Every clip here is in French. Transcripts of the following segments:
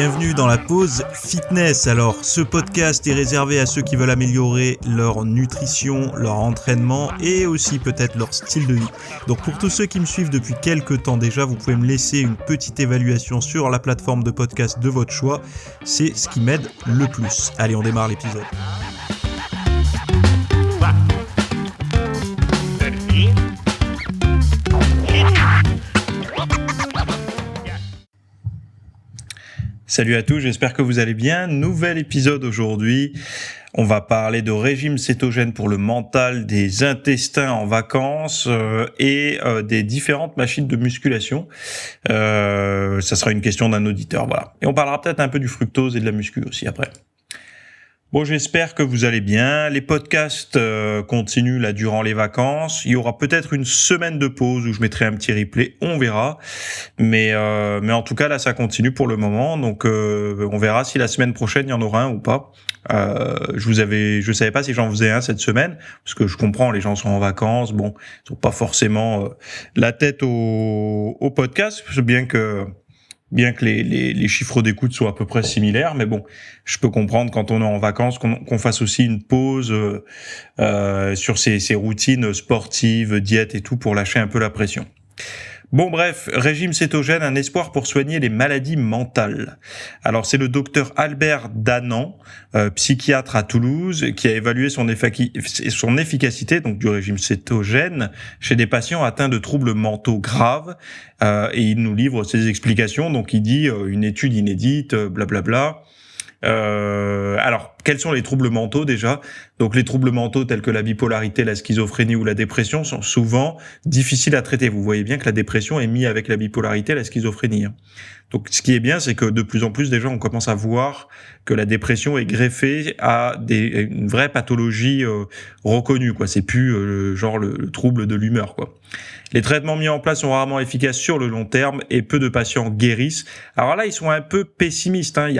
Bienvenue dans la pause fitness. Alors, ce podcast est réservé à ceux qui veulent améliorer leur nutrition, leur entraînement et aussi peut-être leur style de vie. Donc, pour tous ceux qui me suivent depuis quelques temps déjà, vous pouvez me laisser une petite évaluation sur la plateforme de podcast de votre choix. C'est ce qui m'aide le plus. Allez, on démarre l'épisode. Salut à tous, j'espère que vous allez bien. Nouvel épisode aujourd'hui. On va parler de régime cétogène pour le mental, des intestins en vacances et des différentes machines de musculation. Ça sera une question d'un auditeur, voilà. Et on parlera peut-être un peu du fructose et de la muscu aussi après. Bon, j'espère que vous allez bien. Les podcasts continuent là durant les vacances. Il y aura peut-être une semaine de pause où je mettrai un petit replay, on verra. Mais en tout cas, là, ça continue pour le moment. Donc, on verra si la semaine prochaine, il y en aura un ou pas. Je savais pas si j'en faisais un cette semaine, parce que je comprends, les gens sont en vacances. Bon, ils ont pas forcément la tête au podcast, bien que les chiffres d'écoute soient à peu près similaires, mais bon, je peux comprendre quand on est en vacances qu'on fasse aussi une pause sur ces routines sportives, diète et tout pour lâcher un peu la pression. Bon bref, régime cétogène, un espoir pour soigner les maladies mentales. Alors c'est le docteur Albert Danan, psychiatre à Toulouse, qui a évalué son efficacité donc du régime cétogène chez des patients atteints de troubles mentaux graves, et il nous livre ses explications. Donc il dit une étude inédite, blablabla. Alors, quels sont les troubles mentaux déjà ? Donc, les troubles mentaux tels que la bipolarité, la schizophrénie ou la dépression sont souvent difficiles à traiter. Vous voyez bien que la dépression est mise avec la bipolarité, la schizophrénie. Donc, ce qui est bien, c'est que de plus en plus, déjà, on commence à voir que la dépression est greffée à une vraie pathologie reconnue, quoi. C'est plus genre le trouble de l'humeur, quoi. Les traitements mis en place sont rarement efficaces sur le long terme et peu de patients guérissent. Alors là, ils sont un peu pessimistes, hein.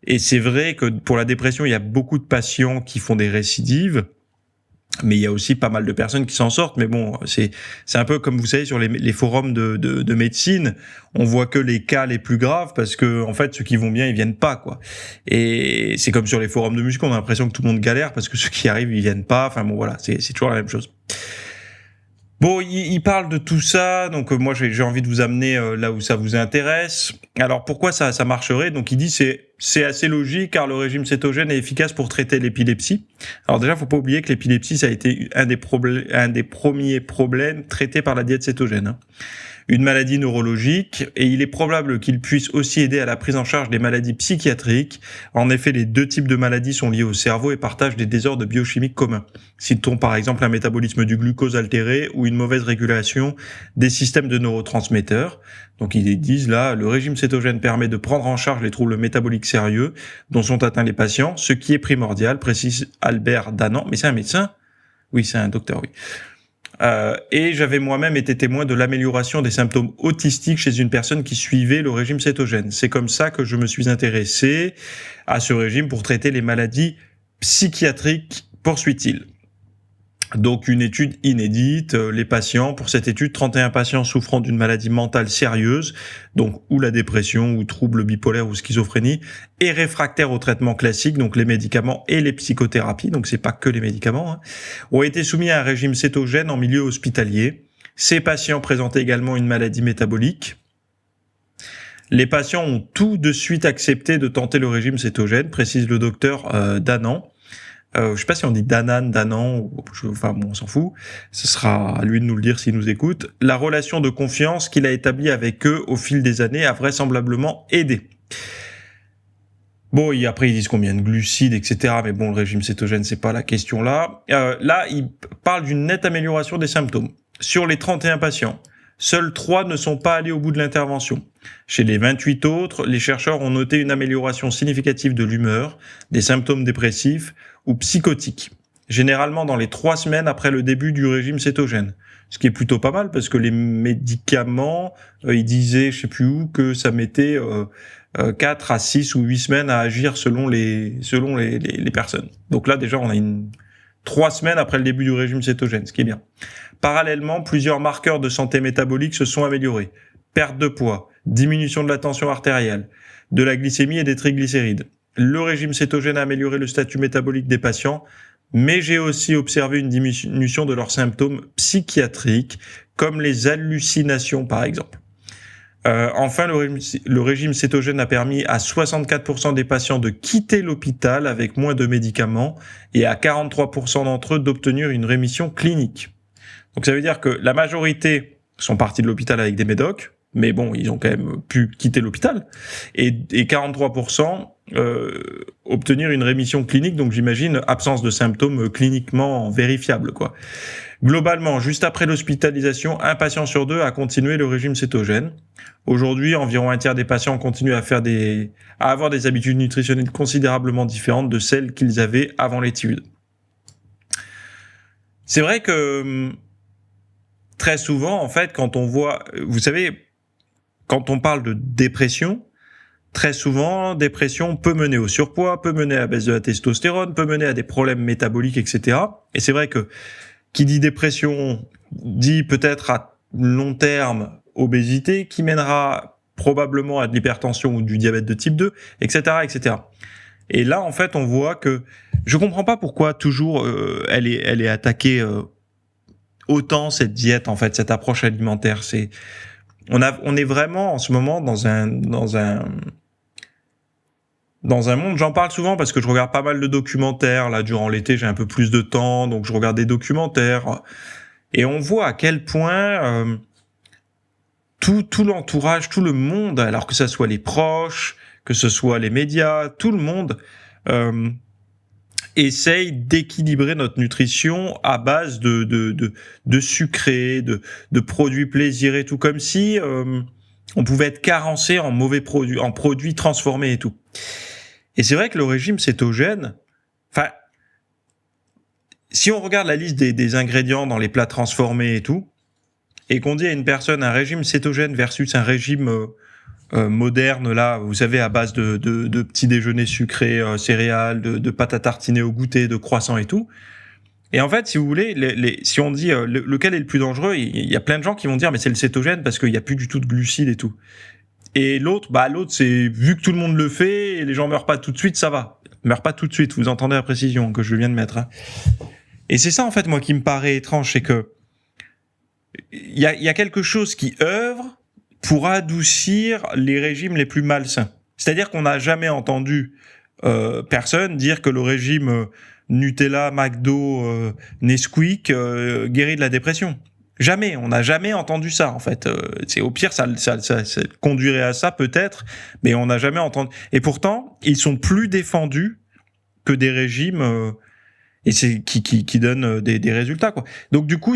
Et c'est vrai que pour la dépression, il y a beaucoup de patients qui font des récidives, mais il y a aussi pas mal de personnes qui s'en sortent. Mais bon, c'est un peu comme vous savez sur les forums de médecine, on voit que les cas les plus graves parce que en fait ceux qui vont bien ils viennent pas, quoi. Et c'est comme sur les forums de muscu, on a l'impression que tout le monde galère parce que ceux qui arrivent ils viennent pas. Enfin bon voilà, c'est toujours la même chose. Bon, il parle de tout ça, donc moi j'ai envie de vous amener là où ça vous intéresse. Alors pourquoi ça marcherait ? Donc il dit c'est assez logique car le régime cétogène est efficace pour traiter l'épilepsie. Alors déjà, faut pas oublier que l'épilepsie ça a été un des premiers problèmes traités par la diète cétogène, hein. Une maladie neurologique, et il est probable qu'il puisse aussi aider à la prise en charge des maladies psychiatriques. En effet, les deux types de maladies sont liées au cerveau et partagent des désordres biochimiques communs. Citons par exemple un métabolisme du glucose altéré ou une mauvaise régulation des systèmes de neurotransmetteurs. Donc ils disent là, le régime cétogène permet de prendre en charge les troubles métaboliques sérieux dont sont atteints les patients, ce qui est primordial, précise Albert Danan. Mais c'est un médecin ? Oui, c'est un docteur, oui. Et j'avais moi-même été témoin de l'amélioration des symptômes autistiques chez une personne qui suivait le régime cétogène. C'est comme ça que je me suis intéressé à ce régime pour traiter les maladies psychiatriques, poursuit-il. Donc une étude inédite, les patients, pour cette étude, 31 patients souffrant d'une maladie mentale sérieuse, donc ou la dépression, ou trouble bipolaire, ou schizophrénie, et réfractaires au traitement classique, donc les médicaments et les psychothérapies, donc c'est pas que les médicaments, hein, ont été soumis à un régime cétogène en milieu hospitalier. Ces patients présentaient également une maladie métabolique. Les patients ont tout de suite accepté de tenter le régime cétogène, précise le docteur Danan. Je sais pas si on dit Danan, enfin bon, on s'en fout. Ce sera à lui de nous le dire s'il nous écoute. La relation de confiance qu'il a établie avec eux au fil des années a vraisemblablement aidé. Bon, après ils disent combien de glucides, etc. Mais bon, le régime cétogène, c'est pas la question là. Là, il parle d'une nette amélioration des symptômes. Sur les 31 patients, seuls 3 ne sont pas allés au bout de l'intervention. Chez les 28 autres, les chercheurs ont noté une amélioration significative de l'humeur, des symptômes dépressifs ou psychotiques, généralement dans les 3 semaines après le début du régime cétogène. Ce qui est plutôt pas mal parce que les médicaments, ils disaient, je sais plus où, que ça mettait 4 à 6 ou 8 semaines à agir selon les personnes. Donc là, déjà, on a 3 semaines après le début du régime cétogène, ce qui est bien. Parallèlement, plusieurs marqueurs de santé métabolique se sont améliorés. Perte de poids, diminution de la tension artérielle, de la glycémie et des triglycérides. Le régime cétogène a amélioré le statut métabolique des patients, mais j'ai aussi observé une diminution de leurs symptômes psychiatriques, comme les hallucinations par exemple. Enfin, le régime cétogène a permis à 64% des patients de quitter l'hôpital avec moins de médicaments et à 43% d'entre eux d'obtenir une rémission clinique. Donc ça veut dire que la majorité sont partis de l'hôpital avec des médocs, mais bon, ils ont quand même pu quitter l'hôpital, et 43% obtenir une rémission clinique, donc j'imagine absence de symptômes cliniquement vérifiables, quoi. Globalement, juste après l'hospitalisation, un patient sur deux a continué le régime cétogène. Aujourd'hui, environ un tiers des patients continuent à avoir des habitudes nutritionnelles considérablement différentes de celles qu'ils avaient avant l'étude. C'est vrai que très souvent, en fait, quand on voit, vous savez, quand on parle de dépression, très souvent, dépression peut mener au surpoids, peut mener à la baisse de la testostérone, peut mener à des problèmes métaboliques, etc. Et c'est vrai que qui dit dépression dit peut-être à long terme obésité, qui mènera probablement à de l'hypertension ou du diabète de type 2, etc., etc. Et là, en fait, on voit que je comprends pas pourquoi toujours elle est attaquée autant, cette diète, en fait, cette approche alimentaire. On est vraiment en ce moment dans un monde, j'en parle souvent parce que je regarde pas mal de documentaires, là, durant l'été, j'ai un peu plus de temps, donc je regarde des documentaires, et on voit à quel point tout l'entourage, tout le monde, alors que ce soit les proches, que ce soit les médias, tout le monde essaye d'équilibrer notre nutrition à base de sucrés, de produits plaisir et tout, comme si on pouvait être carencé en mauvais produits, en produits transformés et tout. Et c'est vrai que le régime cétogène, enfin, si on regarde la liste des ingrédients dans les plats transformés et tout, et qu'on dit à une personne un régime cétogène versus un régime moderne, là, vous savez, à base de petits déjeuners sucrés, céréales, de pâtes à tartiner au goûter, de croissants et tout. Et en fait, si vous voulez, si on dit lequel est le plus dangereux, il y a plein de gens qui vont dire mais c'est le cétogène parce qu'il y a plus du tout de glucides et tout. Et l'autre, c'est vu que tout le monde le fait et les gens meurent pas tout de suite, ça va. Meurent pas tout de suite, vous entendez la précision que je viens de mettre. Hein. Et c'est ça en fait moi qui me paraît étrange, c'est que il y a quelque chose qui œuvre pour adoucir les régimes les plus malsains. C'est-à-dire qu'on n'a jamais entendu personne dire que le régime Nutella, McDo, Nesquik guérit de la dépression. Jamais, on n'a jamais entendu ça en fait. C'est au pire, ça conduirait à ça peut-être, mais on n'a jamais entendu. Et pourtant, ils sont plus défendus que des régimes et c'est qui donnent des résultats quoi. Donc du coup,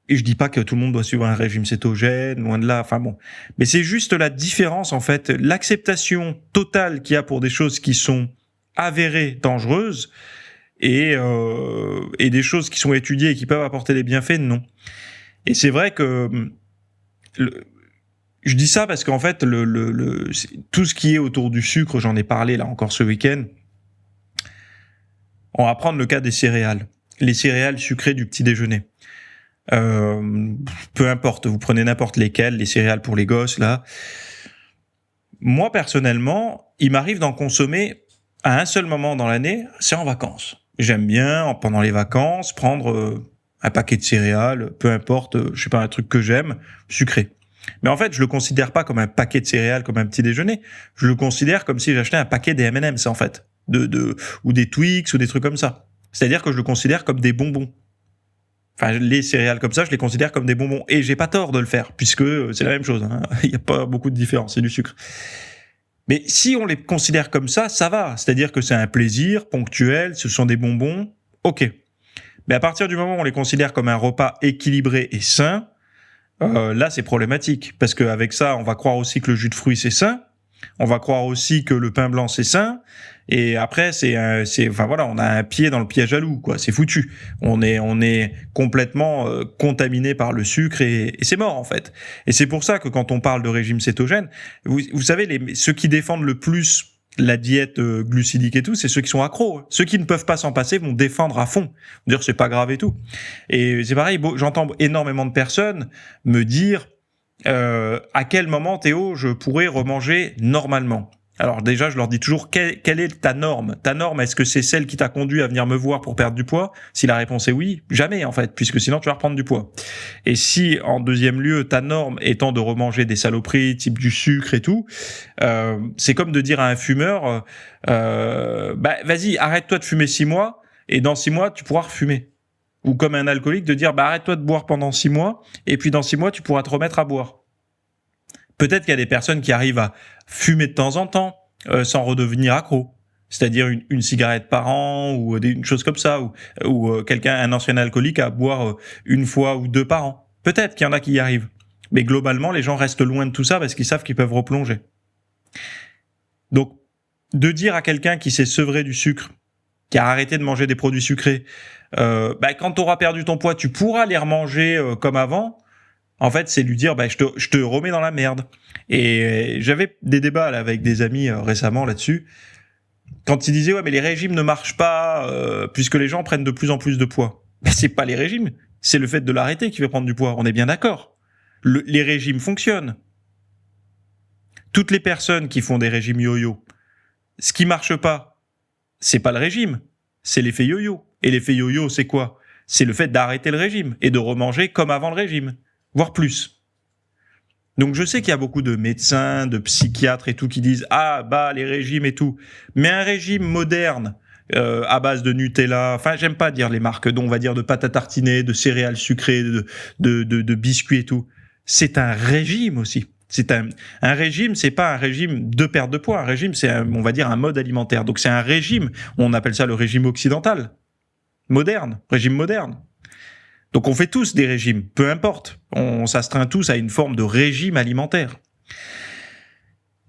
et je dis pas que tout le monde doit suivre un régime cétogène, loin de là. Enfin bon, mais c'est juste la différence en fait, l'acceptation totale qu'il y a pour des choses qui sont avérées dangereuses. Et des choses qui sont étudiées et qui peuvent apporter des bienfaits, non. Et c'est vrai que je dis ça parce qu'en fait, tout ce qui est autour du sucre, j'en ai parlé là encore ce week-end. On va prendre le cas des céréales, les céréales sucrées du petit déjeuner. Peu importe, vous prenez n'importe lesquelles, les céréales pour les gosses là. Moi personnellement, il m'arrive d'en consommer à un seul moment dans l'année, c'est en vacances. J'aime bien, pendant les vacances, prendre un paquet de céréales, peu importe, je sais pas, un truc que j'aime, sucré. Mais en fait, je le considère pas comme un paquet de céréales, comme un petit déjeuner. Je le considère comme si j'achetais un paquet des M&M's, en fait. Ou des Twix, ou des trucs comme ça. C'est-à-dire que je le considère comme des bonbons. Enfin, les céréales comme ça, je les considère comme des bonbons. Et j'ai pas tort de le faire, puisque c'est la même chose, hein. Il y a pas beaucoup de différence, c'est du sucre. Mais si on les considère comme ça, ça va. C'est-à-dire que c'est un plaisir ponctuel, ce sont des bonbons, ok. Mais à partir du moment où on les considère comme un repas équilibré et sain, là c'est problématique. Parce qu'avec ça, on va croire aussi que le jus de fruits c'est sain, on va croire aussi que le pain blanc c'est sain, et après enfin voilà, on a un pied dans le piège à loup, quoi. C'est foutu. On est complètement contaminé par le sucre et c'est mort en fait. Et c'est pour ça que quand on parle de régime cétogène, vous savez, ceux qui défendent le plus la diète glucidique et tout, c'est ceux qui sont accros. Ceux qui ne peuvent pas s'en passer vont défendre à fond, dire c'est pas grave et tout. Et c'est pareil, j'entends énormément de personnes me dire à quel moment, Théo, je pourrais remanger normalement? Alors déjà, je leur dis toujours, quelle est ta norme? Ta norme, est-ce que c'est celle qui t'a conduit à venir me voir pour perdre du poids? Si la réponse est oui, jamais en fait, puisque sinon tu vas reprendre du poids. Et si, en deuxième lieu, ta norme étant de remanger des saloperies, type du sucre et tout, c'est comme de dire à un fumeur, vas-y, arrête-toi de fumer 6 mois, et dans 6 mois, tu pourras refumer. Ou comme un alcoolique, de dire, arrête-toi de boire pendant 6 mois, et puis dans 6 mois, tu pourras te remettre à boire. Peut-être qu'il y a des personnes qui arrivent à fumer de temps en temps sans redevenir accro. C'est-à-dire une cigarette par an ou une chose comme ça, ou un ancien alcoolique à boire une fois ou deux par an. Peut-être qu'il y en a qui y arrivent. Mais globalement, les gens restent loin de tout ça parce qu'ils savent qu'ils peuvent replonger. Donc, de dire à quelqu'un qui s'est sevré du sucre, qui a arrêté de manger des produits sucrés, quand tu auras perdu ton poids, tu pourras les remanger comme avant. En fait, c'est lui dire, je te remets dans la merde. Et j'avais des débats là, avec des amis récemment là-dessus, quand ils disaient, ouais, mais les régimes ne marchent pas, puisque les gens prennent de plus en plus de poids. Ben, c'est pas les régimes, c'est le fait de l'arrêter qui fait prendre du poids. On est bien d'accord. Les régimes fonctionnent. Toutes les personnes qui font des régimes yo-yo, ce qui marche pas, c'est pas le régime, c'est l'effet yo-yo. Et l'effet yo-yo, c'est quoi? C'est le fait d'arrêter le régime et de remanger comme avant le régime, voire plus. Donc je sais qu'il y a beaucoup de médecins, de psychiatres et tout qui disent les régimes et tout, mais un régime moderne à base de Nutella, enfin j'aime pas dire les marques, dont on va dire de pâte à tartiner, de céréales sucrées, de biscuits et tout, c'est un régime aussi. C'est un régime, c'est pas un régime de perte de poids, un régime c'est on va dire un mode alimentaire. Donc c'est un régime, on appelle ça le régime occidental, moderne, régime moderne. Donc on fait tous des régimes, peu importe. On s'astreint tous à une forme de régime alimentaire.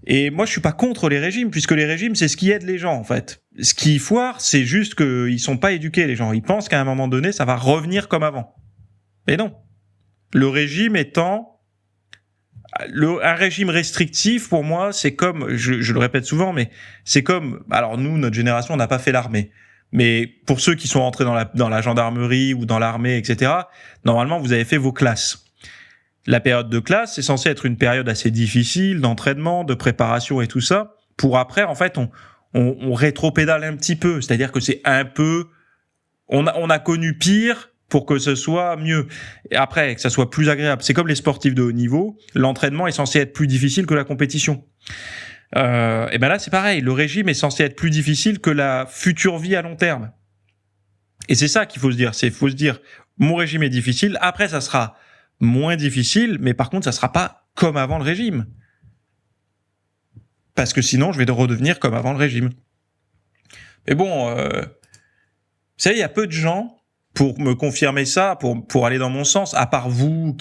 Et moi, je suis pas contre les régimes, puisque les régimes, c'est ce qui aide les gens, en fait. Ce qui foire, c'est juste qu'ils sont pas éduqués, les gens. Ils pensent qu'à un moment donné, ça va revenir comme avant. Mais non. Le régime étant... un régime restrictif, pour moi, c'est comme... Je le répète souvent, mais c'est comme... Alors nous, notre génération, on n'a pas fait l'armée. Mais pour ceux qui sont rentrés dans la gendarmerie ou dans l'armée, etc., normalement, vous avez fait vos classes. La période de classe, c'est censé être une période assez difficile d'entraînement, de préparation et tout ça, pour après, en fait, on rétropédale un petit peu. C'est-à-dire que c'est un peu... On a connu pire pour que ce soit mieux. Et après, que ça soit plus agréable. C'est comme les sportifs de haut niveau, l'entraînement est censé être plus difficile que la compétition. Et ben là c'est pareil, le régime est censé être plus difficile que la future vie à long terme. Et c'est ça qu'il faut se dire, faut se dire mon régime est difficile, après ça sera moins difficile, mais par contre ça sera pas comme avant le régime. Parce que sinon je vais redevenir comme avant le régime. Mais bon, vous savez, il y a peu de gens pour me confirmer ça, pour aller dans mon sens, à part vous,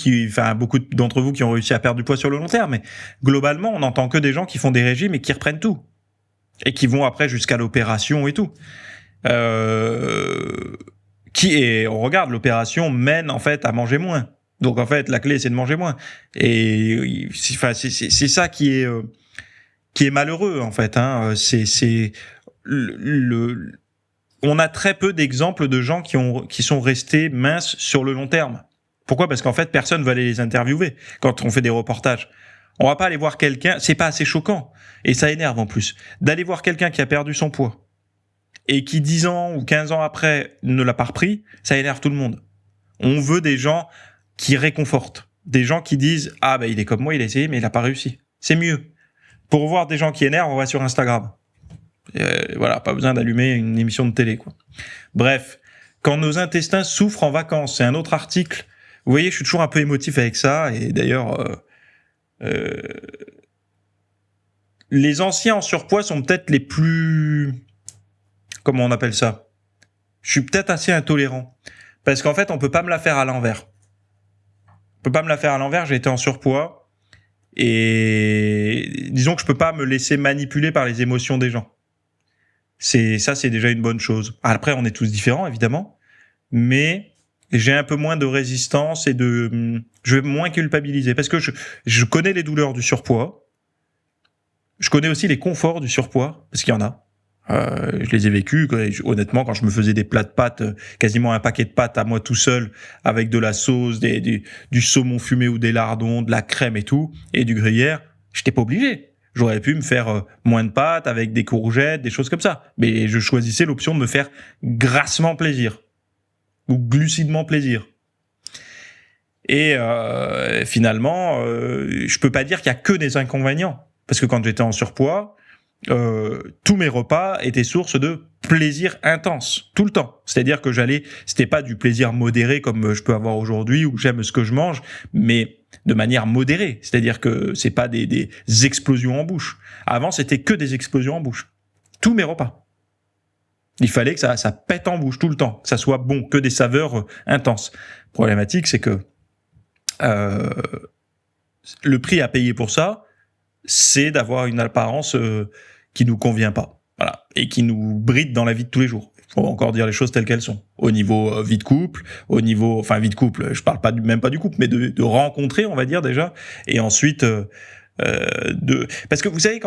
beaucoup d'entre vous qui ont réussi à perdre du poids sur le long terme, mais globalement, on n'entend que des gens qui font des régimes et qui reprennent tout. Et qui vont après jusqu'à l'opération et tout. On regarde, l'opération mène en fait à manger moins. Donc en fait, la clé, c'est de manger moins. Et c'est ça qui est malheureux, en fait. On a très peu d'exemples de gens qui sont restés minces sur le long terme. Pourquoi ? Parce qu'en fait, personne ne va aller les interviewer quand on fait des reportages. On va pas aller voir quelqu'un, c'est pas assez choquant. Et ça énerve en plus. D'aller voir quelqu'un qui a perdu son poids et qui 10 ans ou 15 ans après ne l'a pas repris, ça énerve tout le monde. On veut des gens qui réconfortent. Des gens qui disent « Ah, il est comme moi, il a essayé, mais il a pas réussi. » C'est mieux. Pour voir des gens qui énervent, on va sur Instagram. Voilà, pas besoin d'allumer une émission de télé, quoi. Bref, quand nos intestins souffrent en vacances, c'est un autre article. Vous voyez, je suis toujours un peu émotif avec ça, et d'ailleurs, les anciens en surpoids sont peut-être les plus... Comment on appelle ça ? Je suis peut-être assez intolérant. Parce qu'en fait, on peut pas me la faire à l'envers. On peut pas me la faire à l'envers, j'ai été en surpoids, et disons que je peux pas me laisser manipuler par les émotions des gens. C'est déjà une bonne chose. Après, on est tous différents, évidemment, mais j'ai un peu moins de résistance et je vais moins culpabiliser parce que je connais les douleurs du surpoids. Je connais aussi les conforts du surpoids parce qu'il y en a. Je les ai vécus. Honnêtement, quand je me faisais des plats de pâtes, quasiment un paquet de pâtes à moi tout seul, avec de la sauce, du saumon fumé ou des lardons, de la crème et tout, et du gruyère, j'étais pas obligé. J'aurais pu me faire moins de pâtes avec des courgettes, des choses comme ça. Mais je choisissais l'option de me faire grassement plaisir. Ou glucidement plaisir. Et finalement, je peux pas dire qu'il y a que des inconvénients. Parce que quand j'étais en surpoids, tous mes repas étaient source de plaisir intense, tout le temps. C'est-à-dire que c'était pas du plaisir modéré comme je peux avoir aujourd'hui, où j'aime ce que je mange, mais de manière modérée. C'est-à-dire que c'est pas des explosions en bouche. Avant, c'était que des explosions en bouche. Tous mes repas. Il fallait que ça pète en bouche tout le temps, que ça soit bon, que des saveurs intenses. Problématique, c'est que le prix à payer pour ça, c'est d'avoir une apparence qui nous convient pas, voilà, et qui nous bride dans la vie de tous les jours. Il faut encore dire les choses telles qu'elles sont. Au niveau vie de couple, vie de couple, je parle même pas du couple, mais de rencontrer, on va dire déjà, et ensuite parce que vous savez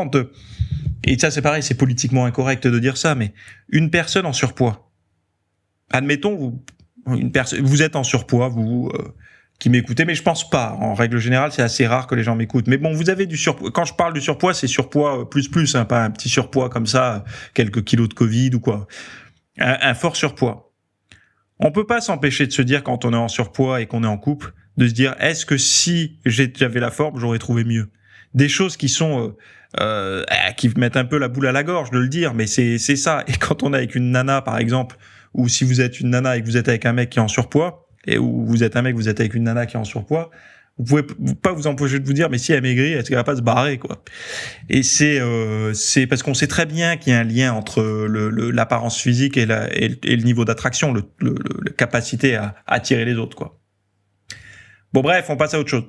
et ça c'est pareil, c'est politiquement incorrect de dire ça, mais une personne en surpoids, admettons vous êtes en surpoids, vous qui m'écoutez, mais je pense pas. En règle générale, c'est assez rare que les gens m'écoutent. Mais bon, vous avez du surpoids. Quand je parle du surpoids, c'est surpoids plus, hein, pas un petit surpoids comme ça, quelques kilos de Covid ou quoi. Un fort surpoids. On peut pas s'empêcher de se dire, quand on est en surpoids et qu'on est en couple, de se dire, est-ce que si j'avais la forme, j'aurais trouvé mieux? Des choses qui sont qui mettent un peu la boule à la gorge de le dire, mais c'est ça. Et quand on est avec une nana, par exemple, ou si vous êtes une nana et que vous êtes avec un mec qui est en surpoids, et où vous êtes un mec, vous êtes avec une nana qui est en surpoids, vous pouvez pas vous empêcher de vous dire, mais si elle maigrit, est-ce qu'elle va pas se barrer, quoi? Et c'est parce qu'on sait très bien qu'il y a un lien entre l'apparence physique et le niveau d'attraction, la capacité à attirer les autres, quoi. Bon, bref, on passe à autre chose.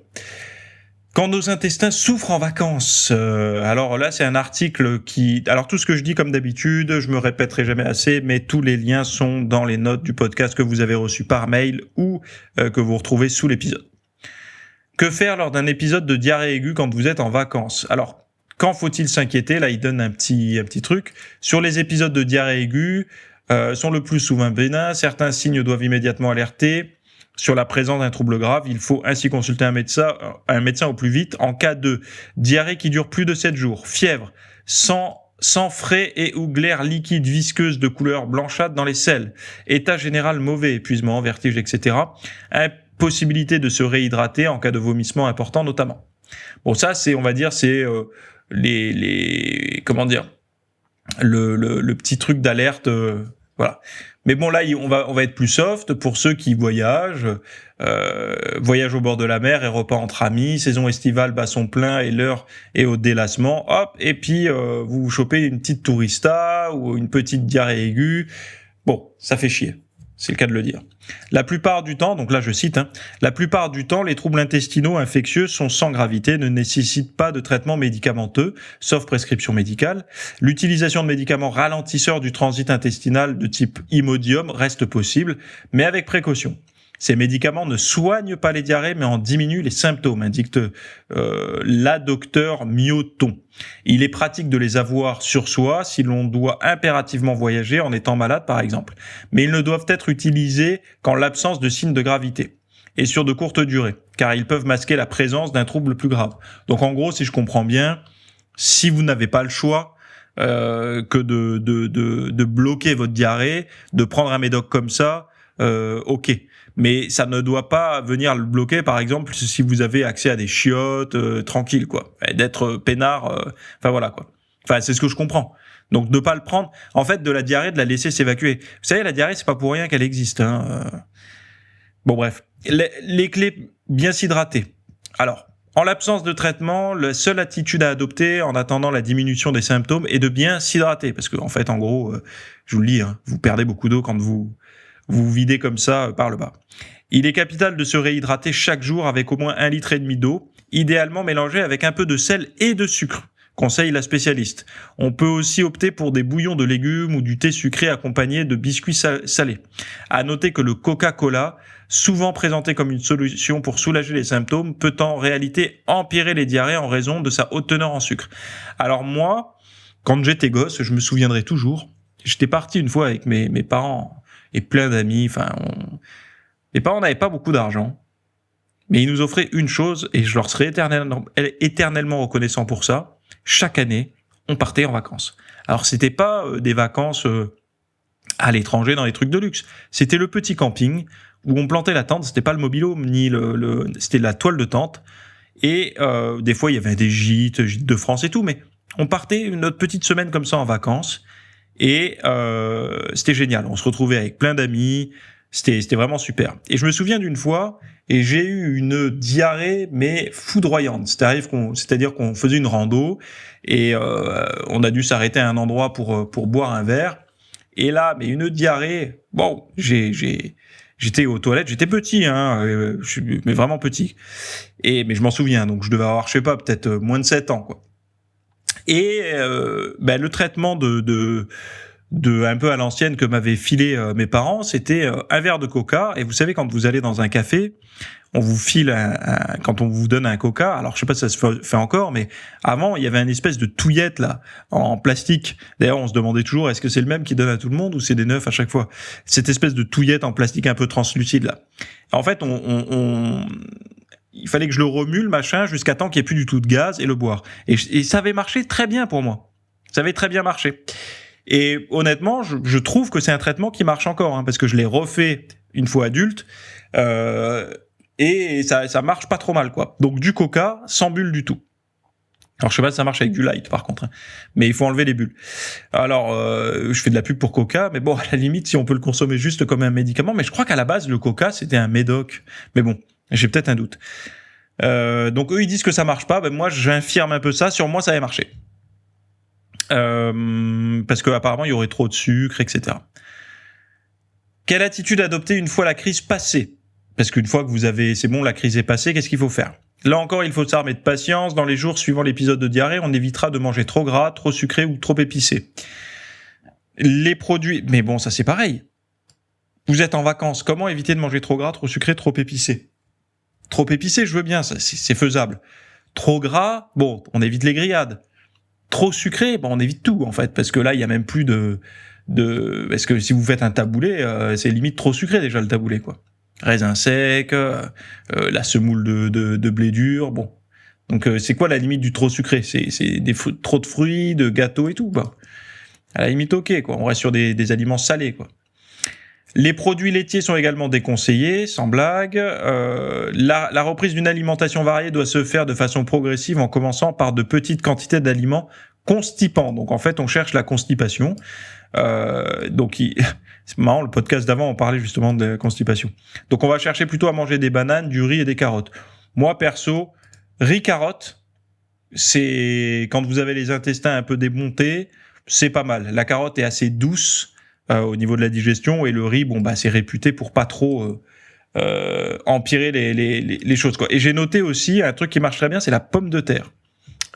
Quand nos intestins souffrent en vacances, alors là c'est un article alors tout ce que je dis comme d'habitude, je me répéterai jamais assez, mais tous les liens sont dans les notes du podcast que vous avez reçu par mail ou que vous retrouvez sous l'épisode. Que faire lors d'un épisode de diarrhée aiguë quand vous êtes en vacances? Alors, quand faut-il s'inquiéter? Là, il donne un petit truc. Sur les épisodes de diarrhée aiguë, sont le plus souvent bénins, certains signes doivent immédiatement alerter. Sur la présence d'un trouble grave, il faut ainsi consulter un médecin au plus vite en cas de diarrhée qui dure plus de 7 jours, fièvre, sang frais et ou glaire liquide visqueuse de couleur blanchâtre dans les selles, état général mauvais, épuisement, vertige, etc. Impossibilité de se réhydrater en cas de vomissement important notamment. Bon, ça c'est, on va dire, c'est comment dire, le petit truc d'alerte, voilà. Mais bon, là, on va être plus soft pour ceux qui voyagent, voyage au bord de la mer et repas entre amis, saison estivale bat son plein et l'heure est au délassement, hop, et puis vous chopez une petite tourista ou une petite diarrhée aiguë. Bon, ça fait chier. C'est le cas de le dire. La plupart du temps, donc là je cite, la plupart du temps, les troubles intestinaux infectieux sont sans gravité, ne nécessitent pas de traitement médicamenteux, sauf prescription médicale. L'utilisation de médicaments ralentisseurs du transit intestinal de type Imodium reste possible, mais avec précaution. Ces médicaments ne soignent pas les diarrhées, mais en diminuent les symptômes, indique la docteure Mioton. Il est pratique de les avoir sur soi si l'on doit impérativement voyager en étant malade, par exemple. Mais ils ne doivent être utilisés qu'en l'absence de signes de gravité et sur de courtes durées, car ils peuvent masquer la présence d'un trouble plus grave. Donc en gros, si je comprends bien, si vous n'avez pas le choix que de bloquer votre diarrhée, de prendre un médoc comme ça, ok. Mais ça ne doit pas venir le bloquer, par exemple, si vous avez accès à des chiottes, tranquille, quoi. Et d'être peinard, enfin voilà, quoi. Enfin, c'est ce que je comprends. Donc, ne pas le prendre. En fait, de la diarrhée, de la laisser s'évacuer. Vous savez, la diarrhée, c'est pas pour rien qu'elle existe, Bon, bref. Les clés, bien s'hydrater. Alors, en l'absence de traitement, la seule attitude à adopter en attendant la diminution des symptômes est de bien s'hydrater. Parce que, en fait, en gros, je vous le dis, vous perdez beaucoup d'eau quand vous videz comme ça par le bas. Il est capital de se réhydrater chaque jour avec au moins 1,5 litre d'eau, idéalement mélangé avec un peu de sel et de sucre, conseille la spécialiste. On peut aussi opter pour des bouillons de légumes ou du thé sucré accompagné de biscuits salés. À noter que le Coca-Cola, souvent présenté comme une solution pour soulager les symptômes, peut en réalité empirer les diarrhées en raison de sa haute teneur en sucre. Alors moi, quand j'étais gosse, je me souviendrai toujours. J'étais parti une fois avec mes parents et plein d'amis. Mes parents n'avaient pas beaucoup d'argent, mais ils nous offraient une chose et je leur serai éternellement reconnaissant pour ça. Chaque année, on partait en vacances. Alors, c'était pas des vacances à l'étranger dans les trucs de luxe. C'était le petit camping où on plantait la tente. C'était pas le mobil-home ni c'était la toile de tente. Et des fois, il y avait des gîtes de France et tout, mais on partait notre petite semaine comme ça en vacances. Et c'était génial. On se retrouvait avec plein d'amis. C'était vraiment super. Et je me souviens d'une fois, et j'ai eu une diarrhée, mais foudroyante. C'est-à-dire qu'on faisait une rando, et on a dû s'arrêter à un endroit pour boire un verre. Et là, mais une diarrhée, bon, j'étais aux toilettes, j'étais petit, mais vraiment petit. Mais je m'en souviens, donc je devais avoir, je sais pas, peut-être moins de 7 ans, quoi. Et le traitement de un peu à l'ancienne que m'avaient filé mes parents, c'était un verre de coca. Et vous savez, quand vous allez dans un café, on vous file quand on vous donne un coca. Alors, je sais pas si ça se fait encore, mais avant, il y avait une espèce de touillette, là, en plastique. D'ailleurs, on se demandait toujours, est-ce que c'est le même qui donne à tout le monde ou c'est des neufs à chaque fois? Cette espèce de touillette en plastique un peu translucide, là. En fait, il fallait que je le remue, le machin, jusqu'à temps qu'il n'y ait plus du tout de gaz et le boire. Et ça avait marché très bien pour moi. Ça avait très bien marché. Et honnêtement, je trouve que c'est un traitement qui marche encore, parce que je l'ai refait une fois adulte, et ça marche pas trop mal, quoi. Donc du coca, sans bulles du tout. Alors je sais pas si ça marche avec du light par contre, mais il faut enlever les bulles. Alors je fais de la pub pour Coca, mais bon, à la limite, si on peut le consommer juste comme un médicament, mais je crois qu'à la base, le Coca, c'était un médoc. Mais bon, j'ai peut-être un doute. Donc eux, ils disent que ça marche pas, moi j'infirme un peu ça, sur moi ça avait marché. Parce qu'apparemment il y aurait trop de sucre, etc. Quelle attitude adopter une fois la crise passée? Parce qu'une fois que c'est bon, la crise est passée, qu'est-ce qu'il faut faire? Là encore, il faut s'armer de patience. Dans les jours suivant l'épisode de diarrhée, on évitera de manger trop gras, trop sucré ou trop épicé. Les produits... Mais bon, ça c'est pareil. Vous êtes en vacances, comment éviter de manger trop gras, trop sucré, trop épicé? Trop épicé, je veux bien, ça, c'est faisable. Trop gras, bon, on évite les grillades. Trop sucré, bon, on évite tout, en fait, parce que là, il y a même plus parce que si vous faites un taboulé, c'est limite trop sucré, déjà, le taboulé, quoi. Raisin sec, la semoule de blé dur, bon. Donc, c'est quoi la limite du trop sucré? C'est trop de fruits, de gâteaux et tout, bah. À la limite, ok, quoi. On reste sur des aliments salés, quoi. Les produits laitiers sont également déconseillés, sans blague. La reprise d'une alimentation variée doit se faire de façon progressive en commençant par de petites quantités d'aliments constipants. Donc en fait, on cherche la constipation. C'est marrant, le podcast d'avant, on parlait justement de la constipation. Donc on va chercher plutôt à manger des bananes, du riz et des carottes. Moi, perso, riz-carotte, c'est quand vous avez les intestins un peu démontés, c'est pas mal. La carotte est assez douce au niveau de la digestion, et le riz, bon, c'est réputé pour pas trop empirer les choses, quoi. Et j'ai noté aussi un truc qui marche très bien, c'est la pomme de terre.